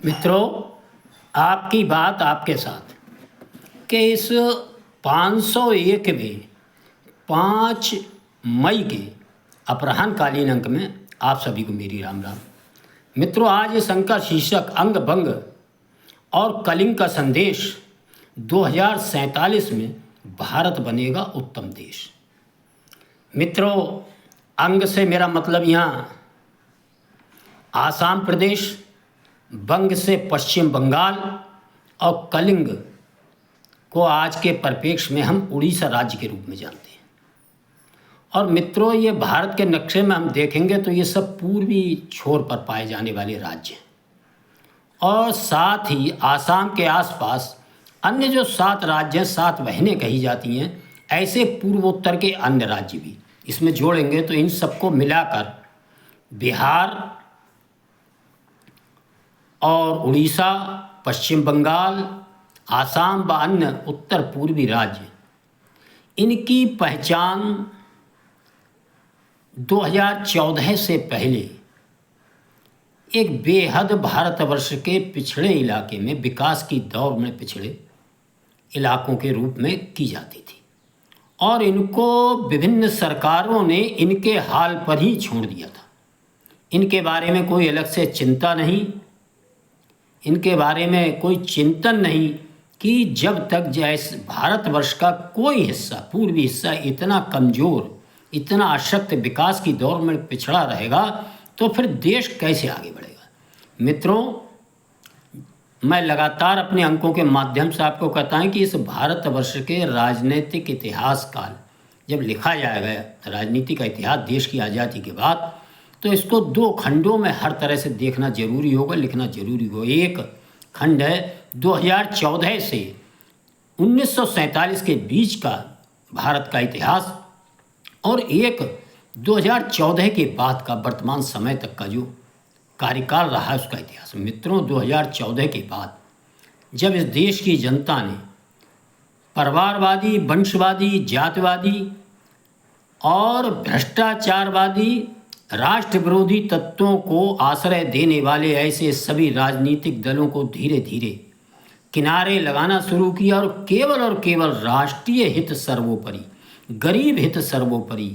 मित्रों, आपकी बात आपके साथ कि इस 501वें 5 मई के अपराह्नकालीन अंक में आप सभी को मेरी राम राम। मित्रों, आज इस अंक का शीर्षक अंग भंग और कलिंग का संदेश 2047 में भारत बनेगा उत्तम देश। मित्रों, अंग से मेरा मतलब यहाँ आसाम प्रदेश, बंग से पश्चिम बंगाल और कलिंग को आज के परिप्रेक्ष्य में हम उड़ीसा राज्य के रूप में जानते हैं। और मित्रों, ये भारत के नक्शे में हम देखेंगे तो ये सब पूर्वी छोर पर पाए जाने वाले राज्य हैं। और साथ ही आसाम के आसपास अन्य जो 7 राज्य हैं, 7 बहनें कही जाती हैं, ऐसे पूर्वोत्तर के अन्य राज्य भी इसमें जोड़ेंगे तो इन सबको मिलाकर बिहार और उड़ीसा, पश्चिम बंगाल, आसाम व अन्य उत्तर पूर्वी राज्य, इनकी पहचान 2014 से पहले एक बेहद भारतवर्ष के पिछड़े इलाके में, विकास की दौर में पिछड़े इलाकों के रूप में की जाती थी और इनको विभिन्न सरकारों ने इनके हाल पर ही छोड़ दिया था। इनके बारे में कोई अलग से चिंता नहीं, इनके बारे में कोई चिंतन नहीं कि जब तक जैसे भारतवर्ष का कोई हिस्सा, पूर्वी हिस्सा इतना कमज़ोर, इतना अशक्त विकास की दौर में पिछड़ा रहेगा तो फिर देश कैसे आगे बढ़ेगा। मित्रों, मैं लगातार अपने अंकों के माध्यम से आपको कहता हूं कि इस भारतवर्ष के राजनीतिक इतिहास काल जब लिखा जाएगा, राजनीति का इतिहास देश की आज़ादी के बाद, तो इसको 2 खंडों में हर तरह से देखना जरूरी होगा, लिखना जरूरी होगा। एक खंड है 2014 से 1947 के बीच का भारत का इतिहास और एक 2014 के बाद का वर्तमान समय तक का जो कार्यकाल रहा है उसका इतिहास। मित्रों, 2014 के बाद जब इस देश की जनता ने परिवारवादी, वंशवादी, जातिवादी और भ्रष्टाचारवादी, राष्ट्र विरोधी तत्वों को आश्रय देने वाले ऐसे सभी राजनीतिक दलों को धीरे धीरे किनारे लगाना शुरू किया और केवल राष्ट्रीय हित सर्वोपरि, गरीब हित सर्वोपरि,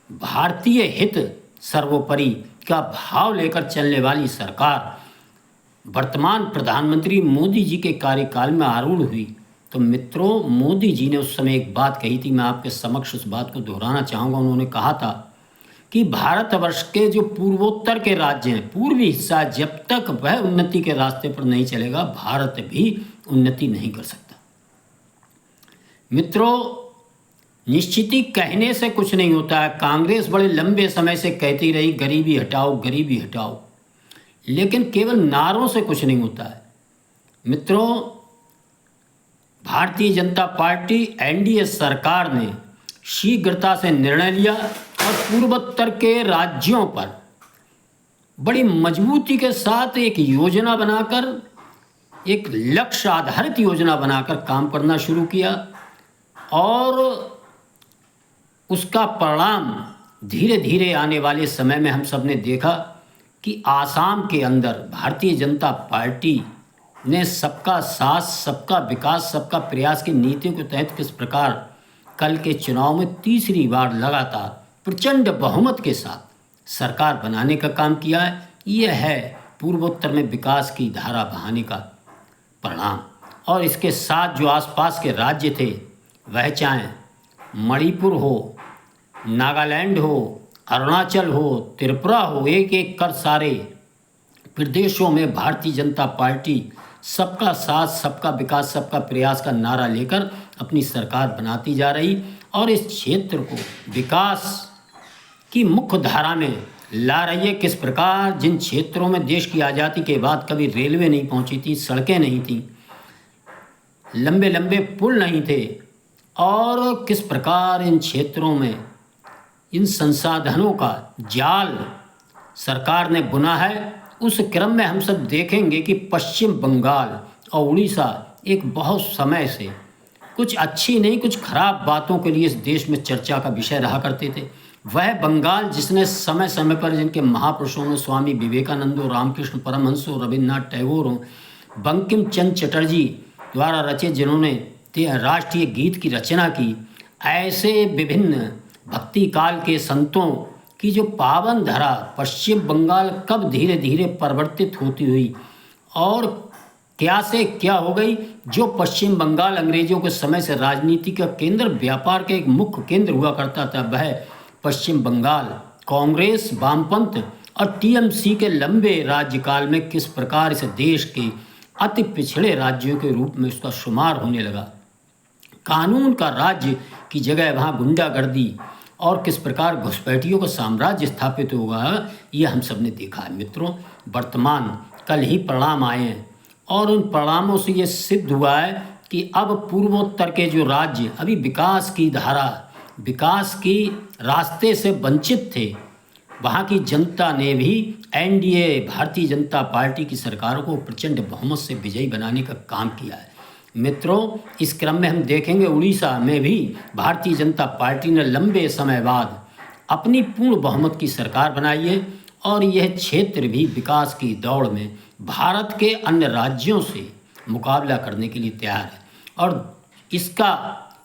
भारतीय हित सर्वोपरि का भाव लेकर चलने वाली सरकार वर्तमान प्रधानमंत्री मोदी जी के कार्यकाल में आरूढ़ हुई। तो मित्रों, मोदी जी ने उस समय एक बात कही थी, मैं आपके समक्ष उस बात को दोहराना चाहूँगा। उन्होंने कहा था कि भारतवर्ष के जो पूर्वोत्तर के राज्य हैं, पूर्वी हिस्सा, जब तक वह उन्नति के रास्ते पर नहीं चलेगा, भारत भी उन्नति नहीं कर सकता। मित्रों, निश्चित कहने से कुछ नहीं होता है। कांग्रेस बड़े लंबे समय से कहती रही गरीबी हटाओ, गरीबी हटाओ, लेकिन केवल नारों से कुछ नहीं होता है। मित्रों, भारतीय जनता पार्टी एनडीए सरकार ने शीघ्रता से निर्णय लिया और पूर्वोत्तर के राज्यों पर बड़ी मजबूती के साथ एक योजना बनाकर, एक लक्ष्य आधारित योजना बनाकर काम करना शुरू किया और उसका परिणाम धीरे धीरे आने वाले समय में हम सब ने देखा कि आसाम के अंदर भारतीय जनता पार्टी ने सबका साथ, सबका विकास, सबका प्रयास की नीतियों के तहत किस प्रकार कल के चुनाव में तीसरी बार लगातार प्रचंड बहुमत के साथ सरकार बनाने का काम किया है। यह है पूर्वोत्तर में विकास की धारा बहाने का परिणाम। और इसके साथ जो आसपास के राज्य थे, वह चाहे मणिपुर हो, नागालैंड हो, अरुणाचल हो, त्रिपुरा हो, एक एक कर सारे प्रदेशों में भारतीय जनता पार्टी सबका साथ, सबका विकास, सबका प्रयास का नारा लेकर अपनी सरकार बनाती जा रही और इस क्षेत्र को विकास की मुख्य धारा में ला रही है। किस प्रकार जिन क्षेत्रों में देश की आज़ादी के बाद कभी रेलवे नहीं पहुंची थी, सड़कें नहीं थी, लंबे लंबे पुल नहीं थे, और किस प्रकार इन क्षेत्रों में इन संसाधनों का जाल सरकार ने बुना है, उस क्रम में हम सब देखेंगे कि पश्चिम बंगाल और उड़ीसा एक बहुत समय से कुछ अच्छी नहीं, कुछ खराब बातों के लिए इस देश में चर्चा का विषय रहा करते थे। वह बंगाल जिसने समय समय पर जिनके महापुरुषों में स्वामी विवेकानंद, रामकृष्ण परमहंस, रविन्द्रनाथ टैगोर, बंकिम चंद्र चटर्जी द्वारा रचित, जिन्होंने राष्ट्रीय गीत की रचना की, ऐसे विभिन्न भक्ति काल के संतों की जो पावन धरा पश्चिम बंगाल कब धीरे धीरे परिवर्तित होती हुई और क्या से क्या हो गई। जो पश्चिम बंगाल अंग्रेजों के समय से राजनीति का केंद्र, व्यापार का एक मुख्य केंद्र हुआ करता था, वह पश्चिम बंगाल कांग्रेस, वामपंथ और टीएमसी के लंबे राज्यकाल में किस प्रकार इस देश के अति पिछड़े राज्यों के रूप में उसका शुमार होने लगा। कानून का राज्य की जगह वहाँ गुंडागर्दी और किस प्रकार घुसपैठियों का साम्राज्य स्थापित होगा, ये हम सब ने देखा है। मित्रों, वर्तमान कल ही परिणाम आए हैं और उन परिणामों से ये सिद्ध हुआ है कि अब पूर्वोत्तर के जो राज्य अभी विकास की धारा, विकास की रास्ते से वंचित थे, वहाँ की जनता ने भी एनडीए भारतीय जनता पार्टी की सरकार को प्रचंड बहुमत से विजयी बनाने का काम किया है। मित्रों, इस क्रम में हम देखेंगे उड़ीसा में भी भारतीय जनता पार्टी ने लंबे समय बाद अपनी पूर्ण बहुमत की सरकार बनाई है और यह क्षेत्र भी विकास की दौड़ में भारत के अन्य राज्यों से मुकाबला करने के लिए तैयार है। और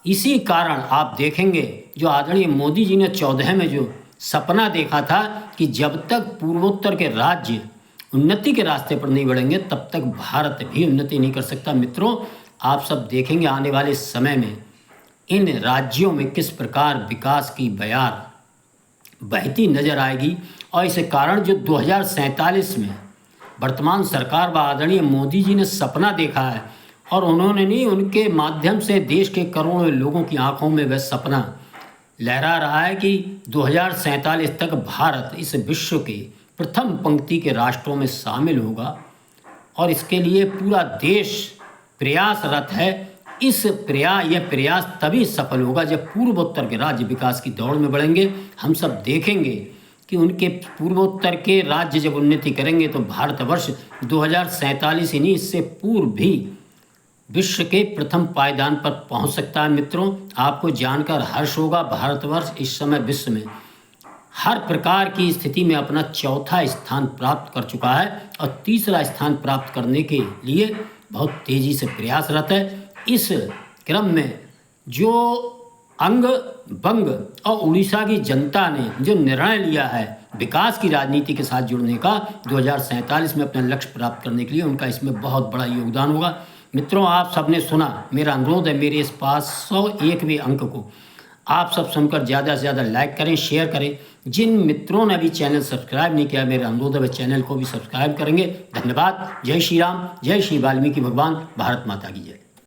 इसी कारण आप देखेंगे जो आदरणीय मोदी जी ने 14 में जो सपना देखा था कि जब तक पूर्वोत्तर के राज्य उन्नति के रास्ते पर नहीं बढ़ेंगे तब तक भारत भी उन्नति नहीं कर सकता। मित्रों, आप सब देखेंगे आने वाले समय में इन राज्यों में किस प्रकार विकास की बयार बहती नजर आएगी और इस कारण जो 2047 में वर्तमान सरकार व आदरणीय मोदी जी ने सपना देखा है और उन्होंने नहीं, उनके माध्यम से देश के करोड़ों लोगों की आंखों में वह सपना लहरा रहा है कि 2047 तक भारत इस विश्व के प्रथम पंक्ति के राष्ट्रों में शामिल होगा और इसके लिए पूरा देश प्रयासरत है। यह प्रयास तभी सफल होगा जब पूर्वोत्तर के राज्य विकास की दौड़ में बढ़ेंगे। हम सब देखेंगे कि उनके पूर्वोत्तर के राज्य जब उन्नति करेंगे तो भारतवर्ष 2047 ही नहीं, इससे पूर्व भी विश्व के प्रथम पायदान पर पहुंच सकता है। मित्रों, आपको जानकर हर्ष होगा, भारतवर्ष इस समय विश्व में हर प्रकार की स्थिति में अपना चौथा स्थान प्राप्त कर चुका है और तीसरा स्थान प्राप्त करने के लिए बहुत तेज़ी से प्रयासरत है। इस क्रम में जो अंग बंग और उड़ीसा की जनता ने जो निर्णय लिया है विकास की राजनीति के साथ जुड़ने का 2047 में अपना लक्ष्य प्राप्त करने के लिए, उनका इसमें बहुत बड़ा योगदान होगा। मित्रों, आप सबने सुना, मेरा अनुरोध है मेरे इस 501वें अंक को आप सब सुनकर ज़्यादा से ज़्यादा लाइक करें, शेयर करें। जिन मित्रों ने अभी चैनल सब्सक्राइब नहीं किया, मेरा अनुरोध है चैनल को भी सब्सक्राइब करेंगे। धन्यवाद। जय श्री राम, जय श्री वाल्मीकि भगवान, भारत माता की जय।